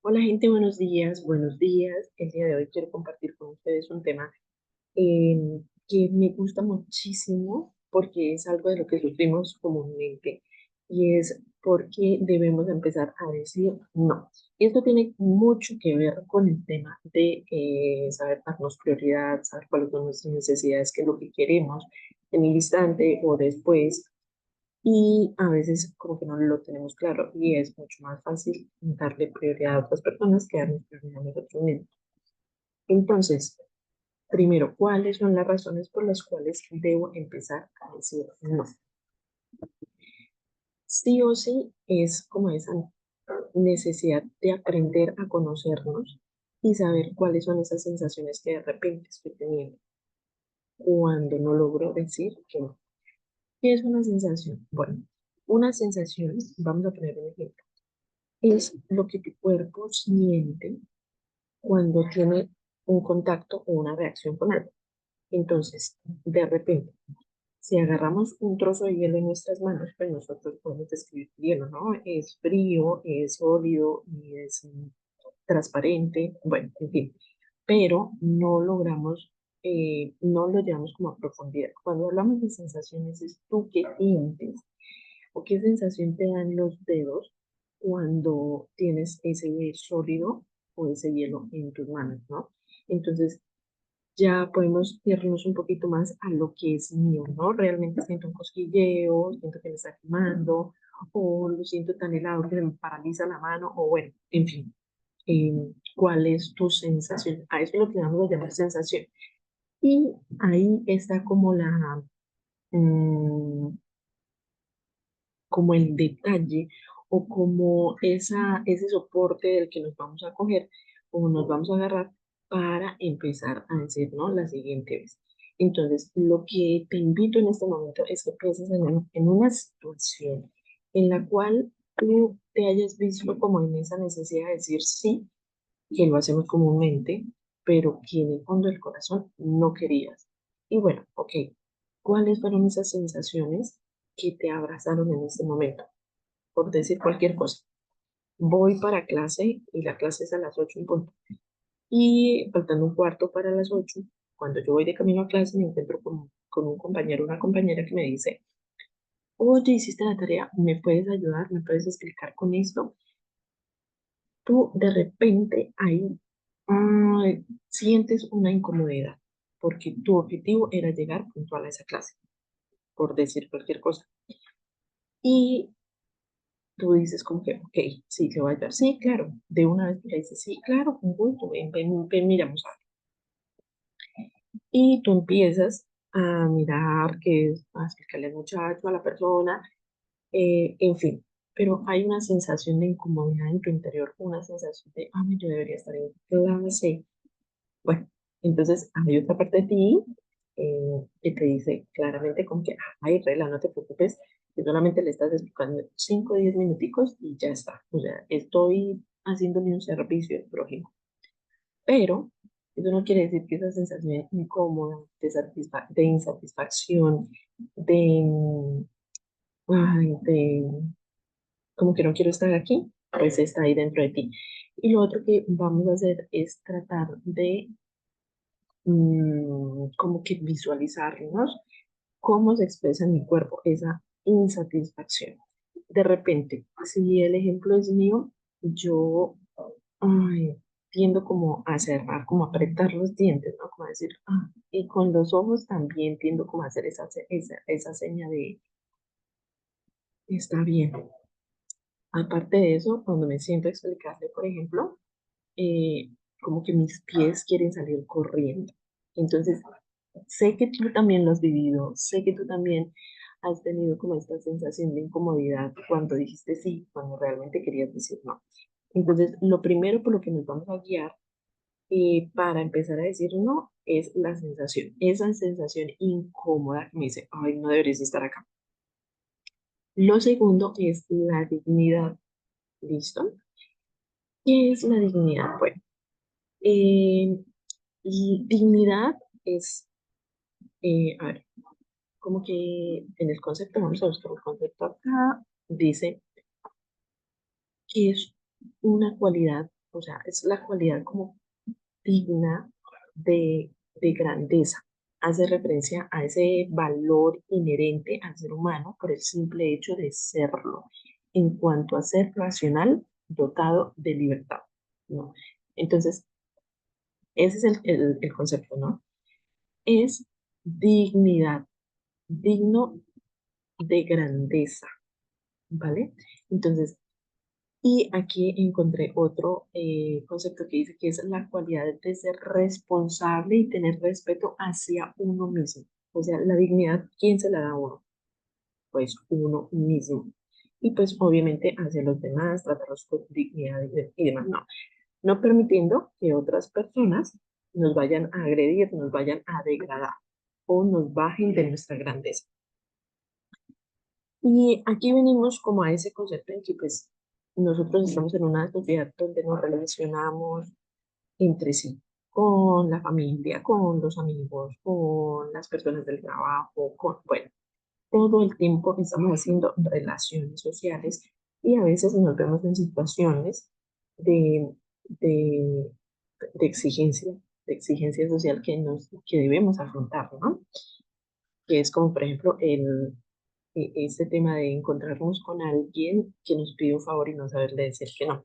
Hola gente, buenos días, buenos días. El día de hoy quiero compartir con ustedes un tema que me gusta muchísimo porque es algo de lo que sufrimos comúnmente y es porque debemos empezar a decir no. Y esto tiene mucho que ver con el tema de saber darnos prioridad, saber cuáles son nuestras necesidades, qué es lo que queremos en el instante o después. Y a veces como que no lo tenemos claro y es mucho más fácil darle prioridad a otras personas que darnos prioridad a nosotros mismos. Entonces, primero, ¿cuáles son las razones por las cuales debo empezar a decir no? Sí o sí es como esa necesidad de aprender a conocernos y saber cuáles son esas sensaciones que de repente estoy teniendo cuando no logro decir que no. ¿Qué es una sensación? Bueno, una sensación, vamos a poner un ejemplo, es lo que tu cuerpo siente cuando tiene un contacto o una reacción con algo. Entonces, de repente, si agarramos un trozo de hielo en nuestras manos, pues nosotros podemos describir hielo, ¿no? Es frío, es sólido y es transparente, bueno, en fin, pero no logramos, no lo llevamos como a profundidad. Cuando hablamos de sensaciones, es tú qué sientes o qué sensación te dan los dedos cuando tienes ese sólido o ese hielo en tus manos, ¿no? Entonces, ya podemos irnos un poquito más a lo que es mío, ¿no? Realmente siento un cosquilleo, siento que me está quemando, o lo siento tan helado que me paraliza la mano, o bueno, en fin, ¿cuál es tu sensación? A eso es lo que vamos a llamar sensación. Y ahí está como mm, como el detalle o como ese soporte del que nos vamos a coger o nos vamos a agarrar para empezar a decir, ¿no? La siguiente vez. Entonces, lo que te invito en este momento es que pienses en una situación en la cual tú te hayas visto como en esa necesidad de decir sí, que lo hacemos comúnmente, pero que en el fondo del corazón no querías. Y bueno, ok, ¿cuáles fueron esas sensaciones que te abrazaron en este momento? Por decir cualquier cosa. Voy para clase y la clase es a las 8 en punto. Y faltando un cuarto para las 8, cuando yo voy de camino a clase, me encuentro con un compañero, una compañera que me dice, oye, hiciste la tarea, ¿me puedes ayudar? ¿Me puedes explicar con esto? Tú de repente ahí sientes una incomodidad, porque tu objetivo era llegar puntual a esa clase, por decir cualquier cosa. Y tú dices como que, ok, sí, te voy a ayudar. Sí, claro, de una vez le dices, sí, claro, con gusto, ven, ven, ven, miramos algo. Y tú empiezas a mirar, a explicarle al muchacho, a la persona, en fin. Pero hay una sensación de incomodidad en tu interior, una sensación de, ay, yo debería estar en clase. Bueno, entonces hay otra parte de ti que te dice claramente como que, ay, Rela, no te preocupes, que solamente le estás explicando 5 o 10 minuticos y ya está. O sea, estoy haciéndole un servicio al prójimo. Pero eso no quiere decir que esa sensación incómoda, de insatisfacción, de, de como que no quiero estar aquí, pues está ahí dentro de ti. Y lo otro que vamos a hacer es tratar de como que visualizarnos cómo se expresa en mi cuerpo esa insatisfacción. De repente, si el ejemplo es mío, yo ay, tiendo como a cerrar, como a apretar los dientes, ¿no? Como a decir, ah, y con los ojos también tiendo como a hacer esa seña de, está bien. Aparte de eso, cuando me siento a explicarle, por ejemplo, eh, como que mis pies quieren salir corriendo. Entonces, sé que tú también lo has vivido, sé que tú también has tenido como esta sensación de incomodidad cuando dijiste sí, cuando realmente querías decir no. Entonces, lo primero por lo que nos vamos a guiar para empezar a decir no es la sensación, esa sensación incómoda que me dice, ay, no deberías estar acá. Lo segundo es la dignidad, ¿listo? ¿Qué es la dignidad? Bueno, eh, y dignidad es, a ver, como que en el concepto, vamos a buscar el concepto acá, dice que es una cualidad o sea, es la cualidad como digna de grandeza. Hace referencia a ese valor inherente al ser humano por el simple hecho de serlo, en cuanto a ser racional, dotado de libertad, ¿no? Entonces, ese es el concepto, ¿no? Es dignidad, digno de grandeza, ¿vale? Entonces, y aquí encontré otro concepto que dice que es la cualidad de ser responsable y tener respeto hacia uno mismo. O sea, la dignidad, ¿quién se la da a uno? Pues uno mismo. Y pues obviamente hacia los demás, tratarlos con dignidad y demás. No, no permitiendo que otras personas nos vayan a agredir, nos vayan a degradar o nos bajen de nuestra grandeza. Y aquí venimos como a ese concepto en que pues nosotros estamos en una sociedad donde nos relacionamos entre sí, con la familia, con los amigos, con las personas del trabajo, con, bueno, todo el tiempo estamos haciendo relaciones sociales y a veces nos vemos en situaciones de, de, de exigencia social que debemos afrontar, ¿no? Que es como, por ejemplo, este tema de encontrarnos con alguien que nos pide un favor y no saberle decir que no.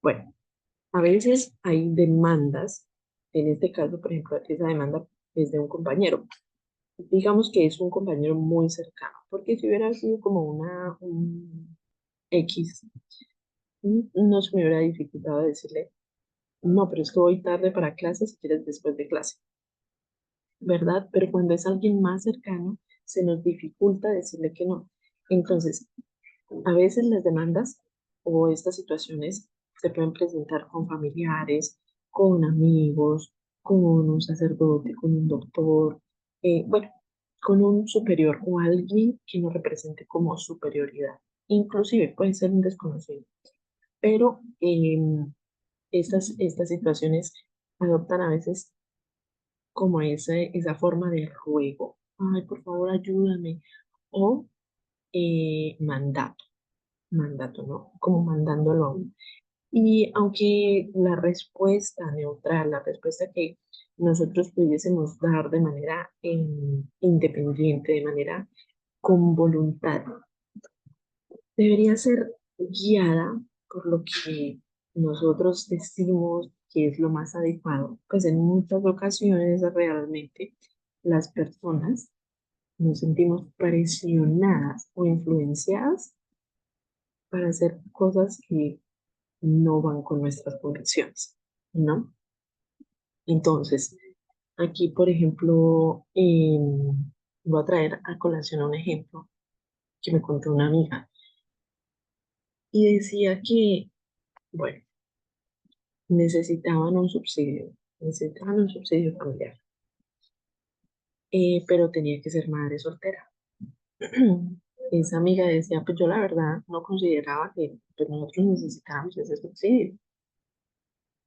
Bueno, a veces hay demandas, en este caso, por ejemplo, esa demanda es de un compañero. Digamos que es un compañero muy cercano, porque si hubiera sido como un X, no se me hubiera dificultado decirle, no, pero es que voy tarde para clase si quieres después de clase, ¿verdad? Pero cuando es alguien más cercano, se nos dificulta decirle que no. Entonces, a veces las demandas o estas situaciones se pueden presentar con familiares, con amigos, con un sacerdote, con un doctor, bueno, con un superior o alguien que nos represente como superioridad. Inclusive puede ser un desconocido, pero estas situaciones adoptan a veces como esa forma de ruego. Ay, por favor, ayúdame. O mandato, mandato, ¿no? Como mandándolo a uno. Y aunque la respuesta neutral, la respuesta que nosotros pudiésemos dar de manera independiente, de manera con voluntad, debería ser guiada por lo que nosotros decimos que es lo más adecuado, pues en muchas ocasiones realmente las personas nos sentimos presionadas o influenciadas para hacer cosas que no van con nuestras convicciones, ¿no? Entonces, aquí, por ejemplo, voy a traer a colación un ejemplo que me contó una amiga y decía que, bueno, necesitaban un subsidio familiar, pero tenía que ser madre soltera. Esa amiga decía, pues yo la verdad no consideraba que pues, nosotros necesitábamos ese subsidio,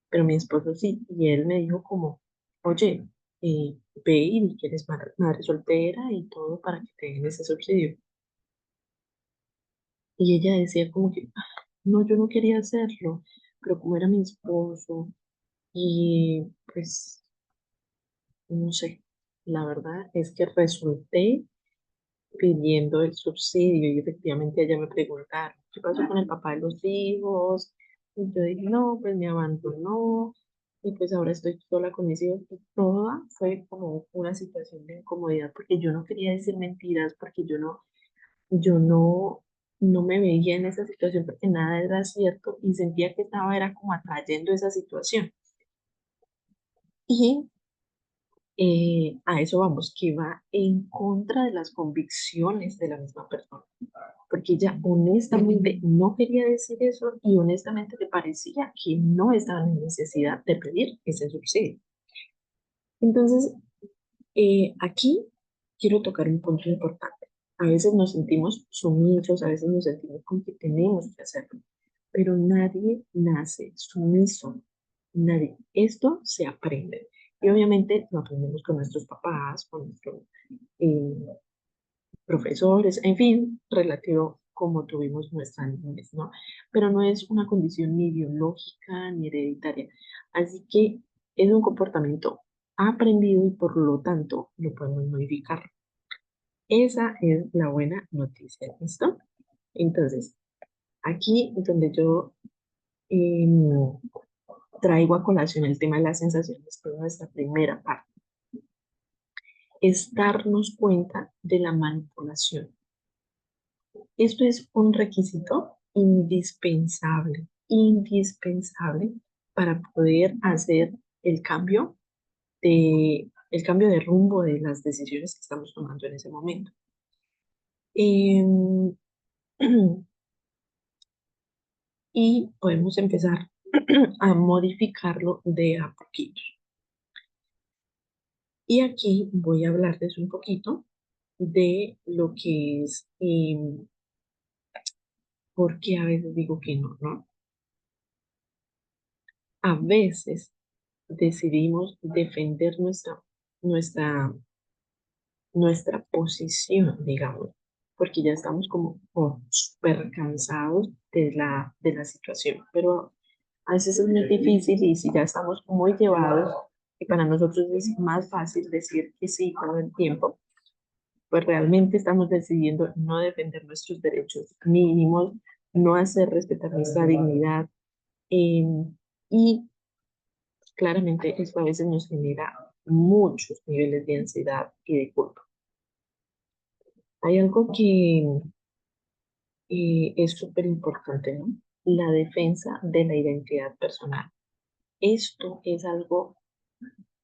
pero mi esposo sí, y él me dijo como, oye, ve y di que eres madre soltera y todo para que te den ese subsidio. Y ella decía como que, "Ah, no, yo no quería hacerlo, pero como era mi esposo, y pues, no sé, la verdad es que resulté pidiendo el subsidio y efectivamente ella me preguntaron, ¿qué pasó con el papá de los hijos? Y yo dije, no, pues me abandonó y pues ahora estoy sola con mis hijos. Y toda fue como una situación de incomodidad porque yo no quería decir mentiras, porque yo no me veía en esa situación porque nada era cierto y sentía que estaba era como atrayendo esa situación. Y a eso vamos, que va en contra de las convicciones de la misma persona, porque ella honestamente no quería decir eso y honestamente le parecía que no estaban en necesidad de pedir ese subsidio. Entonces, aquí quiero tocar un punto importante. A veces nos sentimos sumisos, a veces nos sentimos como que tenemos que hacerlo, pero nadie nace sumiso, nadie. Esto se aprende. Y obviamente lo aprendemos con nuestros papás, con nuestros eh, profesores, en fin, relativo como tuvimos nuestra niñez, ¿no? Pero no es una condición ni biológica ni hereditaria. Así que es un comportamiento aprendido y por lo tanto lo podemos modificar. Esa es la buena noticia, ¿listo? Entonces, aquí es donde yo em, traigo a colación el tema de las sensaciones, que es nuestra primera parte, es darnos cuenta de la manipulación. Esto es un requisito indispensable, indispensable para poder hacer el cambio de rumbo de las decisiones que estamos tomando en ese momento. Em, y podemos empezar a modificarlo de a poquito. Y aquí voy a hablarles un poquito de lo que es, por qué a veces digo que no, ¿no? A veces decidimos defender nuestra posición, digamos, porque ya estamos como súper cansados de la situación, pero a veces es muy difícil y si ya estamos muy llevados y para nosotros es más fácil decir que sí todo el tiempo, pues realmente estamos decidiendo no defender nuestros derechos mínimos, no hacer respetar nuestra dignidad y claramente esto a veces nos genera muchos niveles de ansiedad y de culpa. Hay algo que es súper importante, ¿no? La defensa de la identidad personal. Esto es algo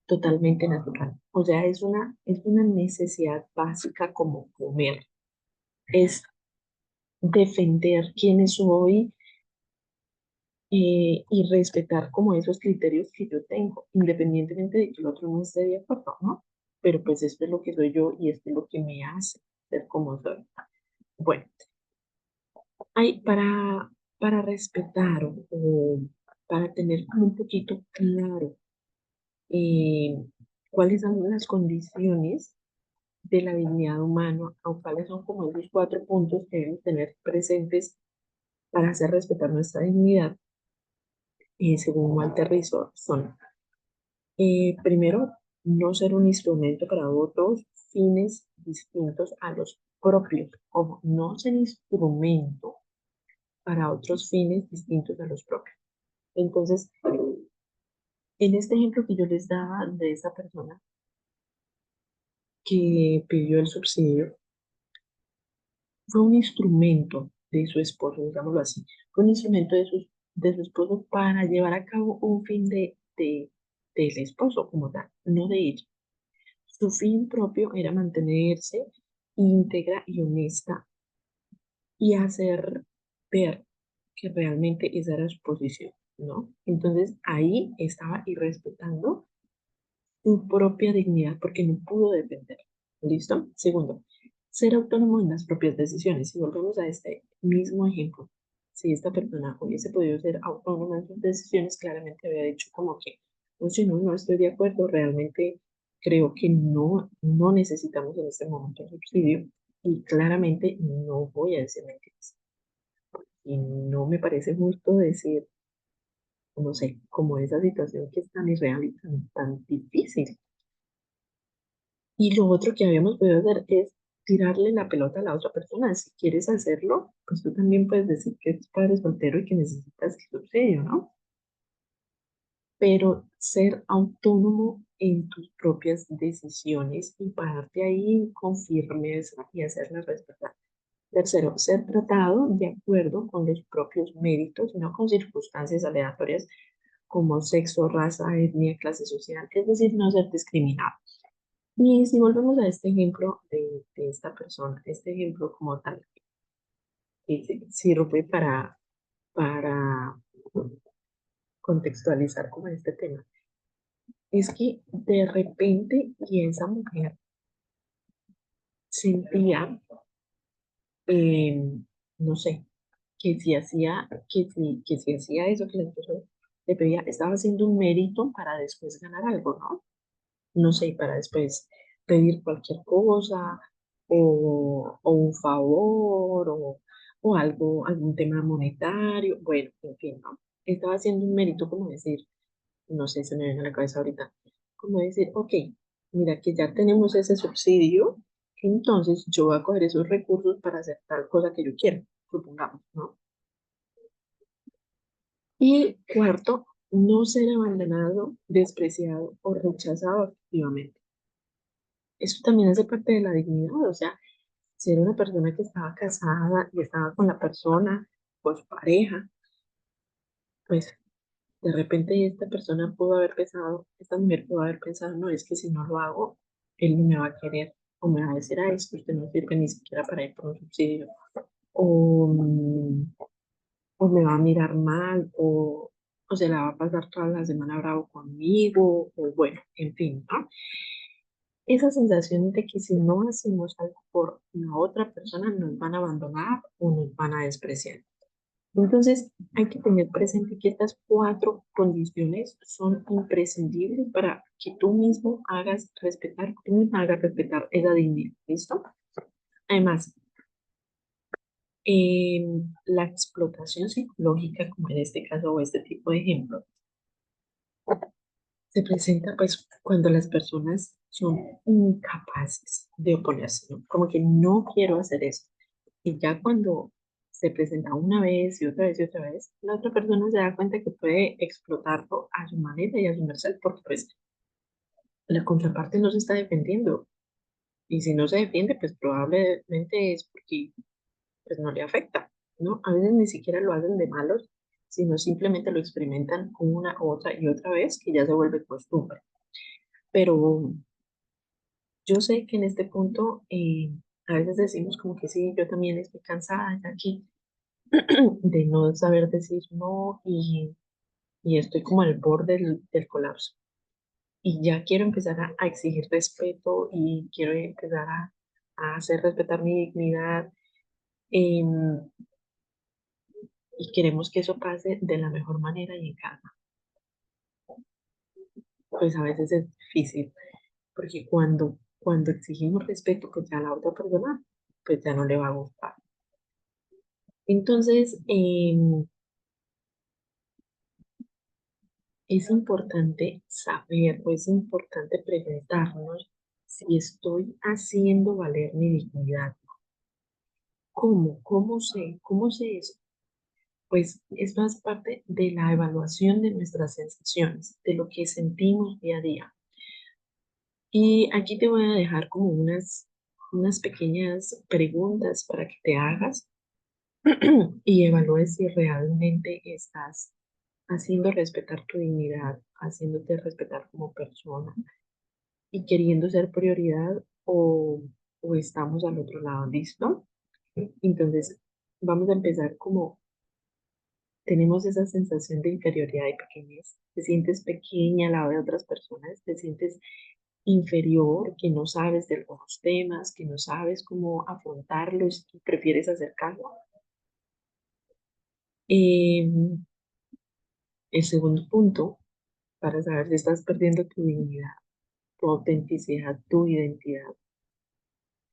totalmente natural. O sea, es una necesidad básica como comer. Es defender quién soy y respetar como esos criterios que yo tengo, independientemente de que el otro no esté de acuerdo, ¿no? Pero pues esto es lo que soy yo y esto es lo que me hace ser como soy. Bueno, hay para respetar o para tener como un poquito claro eh, cuáles son las condiciones de la dignidad humana o cuáles son como esos cuatro puntos que debemos tener presentes para hacer respetar nuestra dignidad, según Walter Rizzo, son primero, no ser un instrumento para otros fines distintos a los propios. Ojo, no ser instrumento para otros fines distintos a los propios. Entonces, en este ejemplo que yo les daba de esa persona que pidió el subsidio, fue un instrumento de su esposo, digámoslo así, fue un instrumento de su esposo para llevar a cabo un fin del esposo como tal, no de ella. Su fin propio era mantenerse íntegra y honesta y hacer ver que realmente esa era su posición, ¿no? Entonces ahí estaba irrespetando su propia dignidad porque no pudo defender. ¿Listo? Segundo, ser autónomo en las propias decisiones. Si volvemos a este mismo ejemplo, si esta persona hubiese podido ser autónoma en sus decisiones, claramente había dicho como que, oye, no, no estoy de acuerdo, realmente creo que no necesitamos en este momento el subsidio y claramente no voy a decir mentiras. Y no me parece justo decir, no sé, como esa situación que es tan irreal y tan difícil. Y lo otro que habíamos podido hacer es tirarle la pelota a la otra persona. Si quieres hacerlo, pues tú también puedes decir que eres padre soltero y que necesitas el subsidio, ¿no? Pero ser autónomo en tus propias decisiones y pararte ahí con firmeza y hacerlas respetar. Tercero, ser tratado de acuerdo con los propios méritos y no con circunstancias aleatorias como sexo, raza, etnia, clase social, es decir, no ser discriminado. Y si volvemos a este ejemplo de esta persona, este ejemplo como tal, que sirve para contextualizar como este tema, es que de repente y esa mujer sentía, eh, no sé, que si hacía eso que el esposo le pedía, estaba haciendo un mérito para después ganar algo, ¿no? No sé, para después pedir cualquier cosa o un favor o algo, algún tema monetario, bueno, en fin, ¿no? Estaba haciendo un mérito como decir, no sé, se me viene a la cabeza ahorita, como decir, ok, mira que ya tenemos ese subsidio, entonces yo voy a coger esos recursos para hacer tal cosa que yo quiero, supongamos, ¿no? Y cuarto, no ser abandonado, despreciado o rechazado activamente. Eso también hace parte de la dignidad, o sea, ser una persona que estaba casada y estaba con la persona, con su pareja, pues de repente esta persona pudo haber pensado, esta mujer pudo haber pensado, no, es que si no lo hago, él no me va a querer, o me va a decir, ay, es que usted no sirve ni siquiera para ir por un subsidio, o, o me va a mirar mal, o se la va a pasar toda la semana bravo conmigo, o bueno, en fin, ¿no? Esa sensación de que si no hacemos algo por la otra persona, nos van a abandonar o nos van a despreciar. Entonces, hay que tener presente que estas cuatro condiciones son imprescindibles para que tú mismo hagas respetar, tú misma hagas respetar esa dignidad. ¿Listo? Además, la explotación psicológica, como en este caso o este tipo de ejemplo, se presenta pues cuando las personas son incapaces de oponerse, ¿no? Como que no quiero hacer eso. Y ya cuando se presenta una vez y otra vez y otra vez, la otra persona se da cuenta que puede explotarlo a su manera y a su merced, porque pues la contraparte no se está defendiendo. Y si no se defiende, pues probablemente es porque pues no le afecta, ¿no? A veces ni siquiera lo hacen de malos, sino simplemente lo experimentan una, otra y otra vez, que ya se vuelve costumbre. Pero yo sé que en este punto a veces decimos como que sí, yo también estoy cansada ya aquí de no saber decir no y estoy como al borde del colapso. Y ya quiero empezar a exigir respeto y quiero empezar a hacer respetar mi dignidad em, y queremos que eso pase de la mejor manera y en calma. Pues a veces es difícil porque cuando exigimos respeto pues ya a la otra persona pues ya no le va a gustar. Entonces, es importante saber o es importante preguntarnos si estoy haciendo valer mi dignidad. ¿Cómo? ¿Cómo sé? ¿Cómo sé eso? Pues es más parte de la evaluación de nuestras sensaciones, de lo que sentimos día a día. Y aquí te voy a dejar como unas pequeñas preguntas para que te hagas y evalúes si realmente estás haciendo respetar tu dignidad, haciéndote respetar como persona y queriendo ser prioridad o estamos al otro lado, ¿listo? Entonces, vamos a empezar como tenemos esa sensación de inferioridad y pequeñez. Te sientes pequeña al lado de otras personas, te sientes inferior, que no sabes de algunos temas, que no sabes cómo afrontarlos y prefieres hacer caso. Em, el segundo punto, para saber si estás perdiendo tu dignidad, tu autenticidad, tu identidad,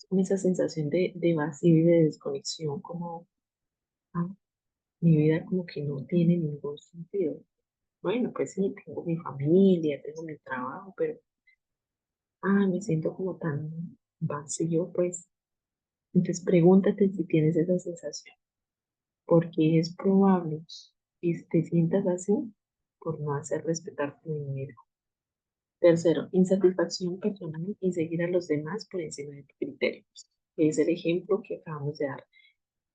con esa sensación de vacío y de desconexión, como ah, mi vida como que no tiene ningún sentido. Bueno, pues sí, tengo mi familia, tengo mi trabajo, pero me siento como tan vacío, pues. Entonces pregúntate si tienes esa sensación, porque es probable que te sientas así por no hacer respetar tu dinero. Tercero, insatisfacción personal y seguir a los demás por encima de tu criterio. Es el ejemplo que acabamos de dar.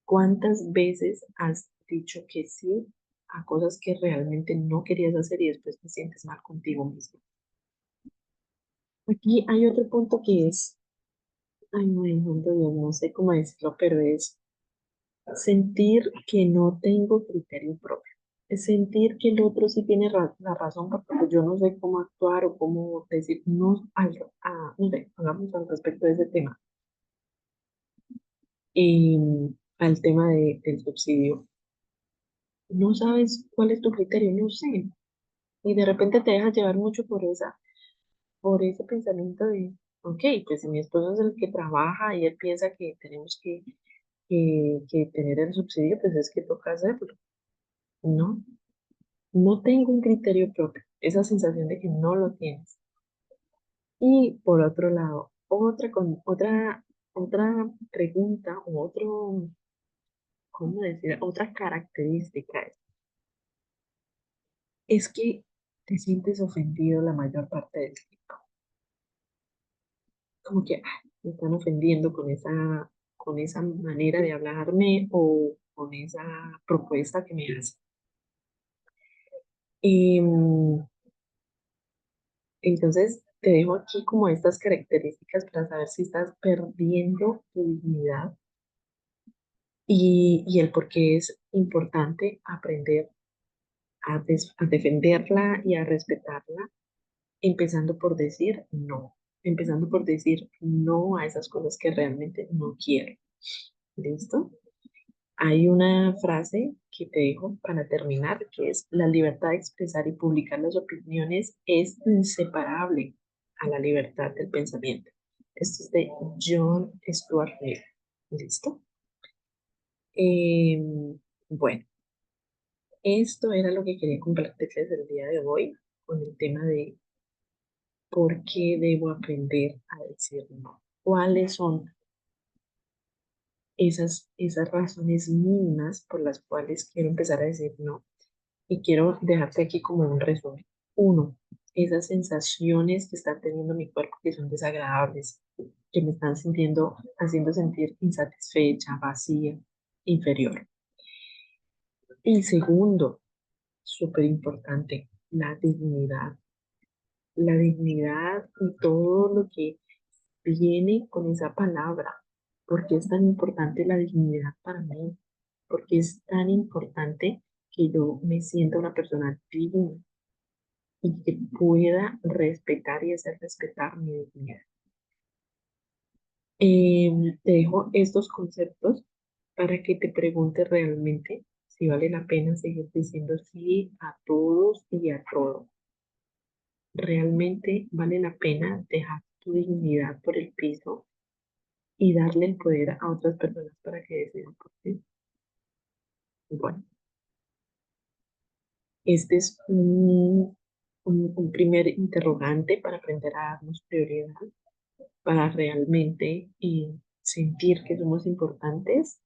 ¿Cuántas veces has dicho que sí a cosas que realmente no querías hacer y después te sientes mal contigo mismo? Aquí hay otro punto que es, ay, no, santo Dios, no sé cómo decirlo, pero es sentir que no tengo criterio propio. Es sentir que el otro sí tiene la razón, porque pues, yo no sé cómo actuar o cómo decir no no sé, hagamos al respecto de ese tema. Al tema del subsidio. No sabes cuál es tu criterio, no sé. Y de repente te dejas llevar mucho por ese pensamiento de, ok, pues si mi esposo es el que trabaja y él piensa que tenemos que que tener el subsidio, pues es que toca hacerlo, ¿no? No tengo un criterio propio, esa sensación de que no lo tienes. Y por otro lado, otra pregunta o otro, ¿cómo decir? Otra característica es que te sientes ofendido la mayor parte del tiempo. Como que me están ofendiendo con esa manera de hablarme o con esa propuesta que me hace. Em, entonces, te dejo aquí como estas características para saber si estás perdiendo tu dignidad y el por qué es importante aprender a defenderla y a respetarla, empezando por decir no, empezando por decir no a esas cosas que realmente no quiero. ¿Listo? Hay una frase que te dejo para terminar, que es: la libertad de expresar y publicar las opiniones es inseparable a la libertad del pensamiento. Esto es de John Stuart Mill. ¿Listo? Bueno, esto era lo que quería compartirles el día de hoy con el tema de por qué debo aprender a decir no. ¿Cuáles son esas razones mínimas por las cuales quiero empezar a decir no? Y quiero dejarte aquí como un resumen. Uno, esas sensaciones que está teniendo mi cuerpo que son desagradables, que me están haciendo sentir insatisfecha, vacía, inferior. Y segundo, súper importante, la dignidad. La dignidad y todo lo que viene con esa palabra. ¿Por qué es tan importante la dignidad para mí? Porque es tan importante que yo me sienta una persona digna y que pueda respetar y hacer respetar mi dignidad. Te dejo estos conceptos para que te preguntes realmente si vale la pena seguir diciendo sí a todos y a todo. ¿Realmente vale la pena dejar tu dignidad por el piso y darle el poder a otras personas para que decidan por ti? Bueno, este es un primer interrogante para aprender a darnos prioridad, para realmente sentir que somos importantes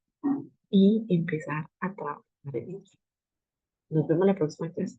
y empezar a trabajar en ello. Nos vemos la próxima clase.